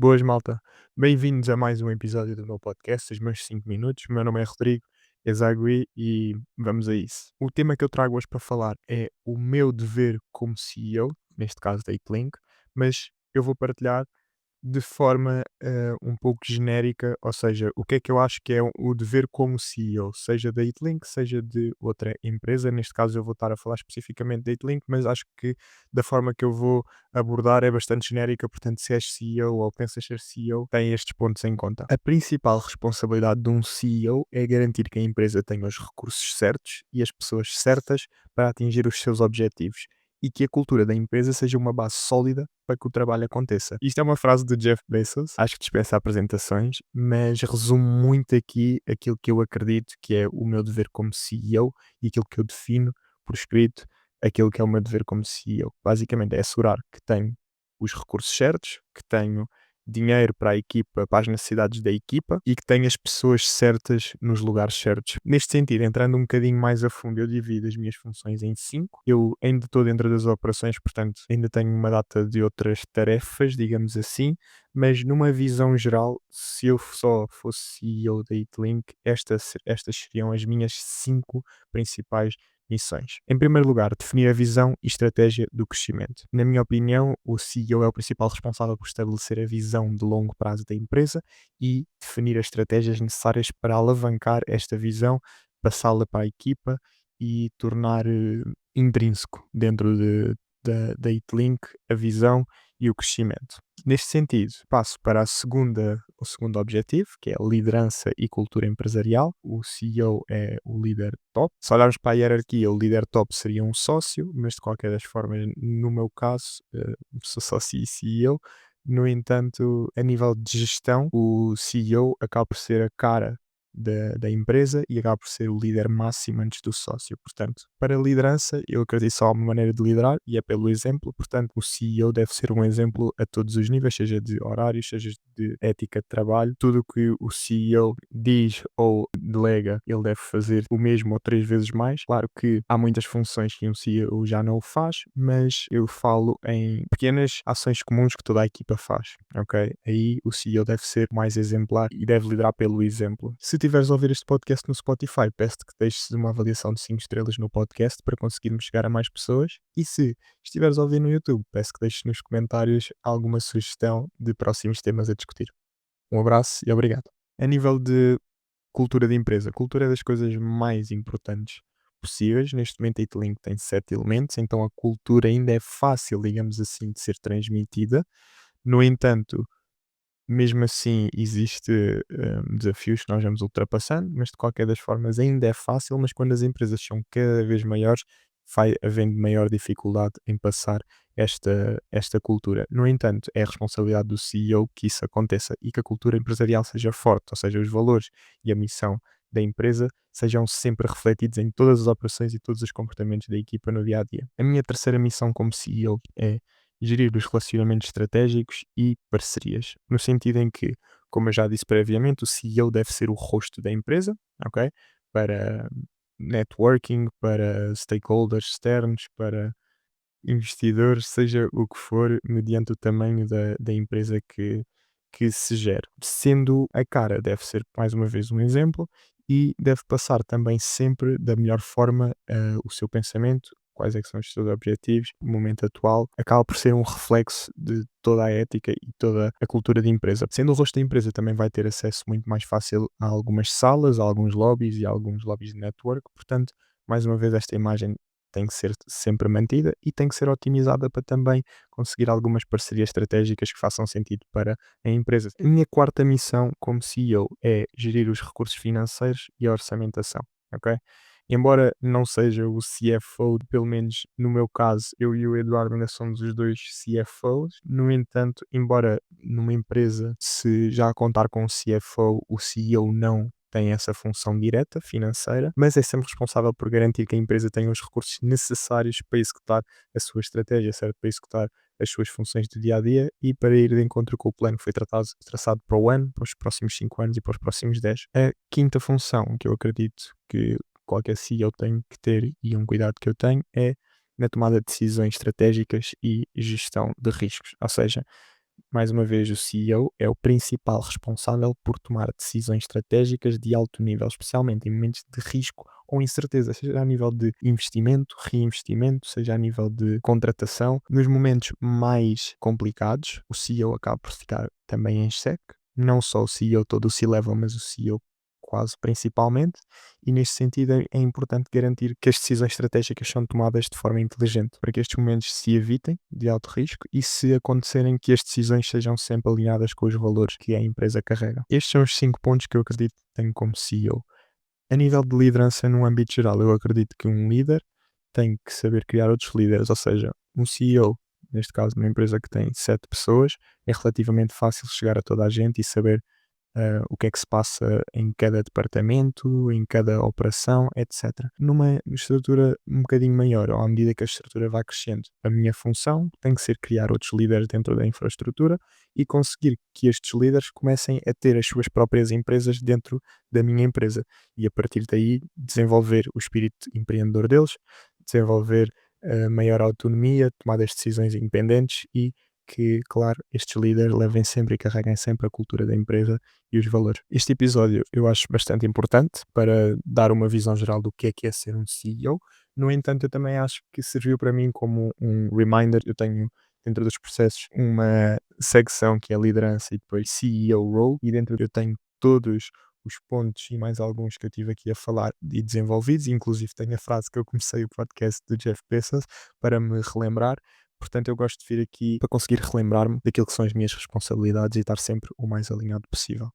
Boas, malta. Bem-vindos a mais um episódio do meu podcast, os meus 5 minutos. O meu nome é Rodrigo Ezagui e vamos a isso. O tema que eu trago hoje para falar é o meu dever como CEO, neste caso da Itlink, mas eu vou partilhar de forma um pouco genérica, ou seja, o que é que eu acho que é o dever como CEO, seja da Itlink, seja de outra empresa. Neste caso, eu vou estar a falar especificamente da Itlink, mas acho que da forma que eu vou abordar é bastante genérica. Portanto, se és CEO ou pensas ser CEO, tem estes pontos em conta. A principal responsabilidade de um CEO é garantir que a empresa tenha os recursos certos e as pessoas certas para atingir os seus objetivos e que a cultura da empresa seja uma base sólida para que o trabalho aconteça. Isto é uma frase de Jeff Bezos, acho que dispensa apresentações, mas resume muito aqui aquilo que eu acredito que é o meu dever como CEO e aquilo que eu defino por escrito, aquilo que é o meu dever como CEO. Basicamente é assegurar que tenho os recursos certos, que tenho dinheiro para a equipa, para as necessidades da equipa e que tenha as pessoas certas nos lugares certos. Neste sentido, entrando um bocadinho mais a fundo, eu divido as minhas funções em 5. Eu ainda estou dentro das operações, portanto, ainda tenho uma data de outras tarefas, digamos assim, mas numa visão geral, se eu só fosse CEO da Itlink, estas seriam as minhas 5 principais missões. Em primeiro lugar, definir a visão e estratégia do crescimento. Na minha opinião, o CEO é o principal responsável por estabelecer a visão de longo prazo da empresa e definir as estratégias necessárias para alavancar esta visão, passá-la para a equipa e tornar intrínseco dentro da Itlink a visão e o crescimento. Neste sentido, passo para o segundo objetivo, que é a liderança e cultura empresarial. O CEO é o líder top. Se olharmos para a hierarquia, o líder top seria um sócio, mas de qualquer das formas, no meu caso, sou sócio e CEO. No entanto, a nível de gestão, o CEO acaba por ser a cara da empresa e acaba por ser o líder máximo antes do sócio. Portanto, para a liderança, eu acredito só há uma maneira de liderar e é pelo exemplo. Portanto, o CEO deve ser um exemplo a todos os níveis, seja de horários, seja de ética de trabalho. Tudo o que o CEO diz ou delega, ele deve fazer o mesmo ou 3 vezes mais. Claro que há muitas funções que um CEO já não o faz, mas eu falo em pequenas ações comuns que toda a equipa faz, ok? Aí o CEO deve ser mais exemplar e deve liderar pelo exemplo. Se tiveres a ouvir este podcast no Spotify, peço-te que deixes uma avaliação de 5 estrelas no podcast para conseguirmos chegar a mais pessoas. E se estiveres a ouvir no YouTube, peço que deixes nos comentários alguma sugestão de próximos temas a discutir. Um abraço e obrigado. A nível de cultura de empresa, cultura é das coisas mais importantes possíveis. Neste momento a Itlink tem 7 elementos, então a cultura ainda é fácil, digamos assim, de ser transmitida. No entanto, mesmo assim existe desafios que nós vamos ultrapassando, mas de qualquer das formas ainda é fácil, mas quando as empresas são cada vez maiores, vai havendo maior dificuldade em passar esta cultura. No entanto, é a responsabilidade do CEO que isso aconteça e que a cultura empresarial seja forte, ou seja, os valores e a missão da empresa sejam sempre refletidos em todas as operações e todos os comportamentos da equipa no dia a dia. A minha terceira missão como CEO é gerir os relacionamentos estratégicos e parcerias, no sentido em que, como eu já disse previamente, o CEO deve ser o rosto da empresa, ok? Para networking, para stakeholders externos, para investidores, seja o que for, mediante o tamanho da empresa que se gere. Sendo a cara, deve ser mais uma vez um exemplo e deve passar também sempre da melhor forma o seu pensamento, quais é que são os seus objetivos, o momento atual, acaba por ser um reflexo de toda a ética e toda a cultura de empresa. Sendo o rosto da empresa, também vai ter acesso muito mais fácil a algumas salas, a alguns lobbies e a alguns lobbies de network, portanto, mais uma vez esta imagem tem que ser sempre mantida e tem que ser otimizada para também conseguir algumas parcerias estratégicas que façam sentido para a empresa. A minha quarta missão como CEO é gerir os recursos financeiros e a orçamentação, ok? Embora não seja o CFO, pelo menos no meu caso, eu e o Eduardo ainda somos os dois CFOs. No entanto, embora numa empresa, se já contar com um CFO, o CEO não tem essa função direta financeira, mas é sempre responsável por garantir que a empresa tenha os recursos necessários para executar a sua estratégia, certo? Para executar as suas funções do dia a dia e para ir de encontro com o plano que foi traçado para o ano, para os próximos 5 anos e para os próximos 10. A quinta função que eu acredito que qualquer CEO tem que ter e um cuidado que eu tenho é na tomada de decisões estratégicas e gestão de riscos. Ou seja, Mais uma vez, o CEO é o principal responsável por tomar decisões estratégicas de alto nível, especialmente em momentos de risco ou incerteza, seja a nível de investimento, reinvestimento, seja a nível de contratação. Nos momentos mais complicados, o CEO acaba por ficar também em xeque. Não só o CEO, todo o C-level, mas o CEO quase principalmente, e neste sentido é importante garantir que as decisões estratégicas são tomadas de forma inteligente, para que estes momentos se evitem de alto risco e, se acontecerem, que as decisões sejam sempre alinhadas com os valores que a empresa carrega. Estes são os 5 pontos que eu acredito que tenho como CEO. A nível de liderança no âmbito geral, eu acredito que um líder tem que saber criar outros líderes, ou seja, um CEO, neste caso, numa empresa que tem 7 pessoas, é relativamente fácil chegar a toda a gente e saber o que é que se passa em cada departamento, em cada operação, etc. Numa estrutura um bocadinho maior, ou à medida que a estrutura vai crescendo, a minha função tem que ser criar outros líderes dentro da infraestrutura e conseguir que estes líderes comecem a ter as suas próprias empresas dentro da minha empresa e, a partir daí, desenvolver o espírito empreendedor deles, desenvolver maior autonomia, tomar as decisões independentes e que, claro, estes líderes levem sempre e carreguem sempre a cultura da empresa e os valores. Este episódio eu acho bastante importante para dar uma visão geral do que é ser um CEO. No entanto, eu também acho que serviu para mim como um reminder. Eu tenho dentro dos processos uma secção que é liderança e depois CEO role, e dentro eu tenho todos os pontos e mais alguns que eu tive aqui a falar e desenvolvidos, inclusive tenho a frase que eu comecei o podcast do Jeff Bezos para me relembrar. Portanto, eu gosto de vir aqui para conseguir relembrar-me daquilo que são as minhas responsabilidades e estar sempre o mais alinhado possível.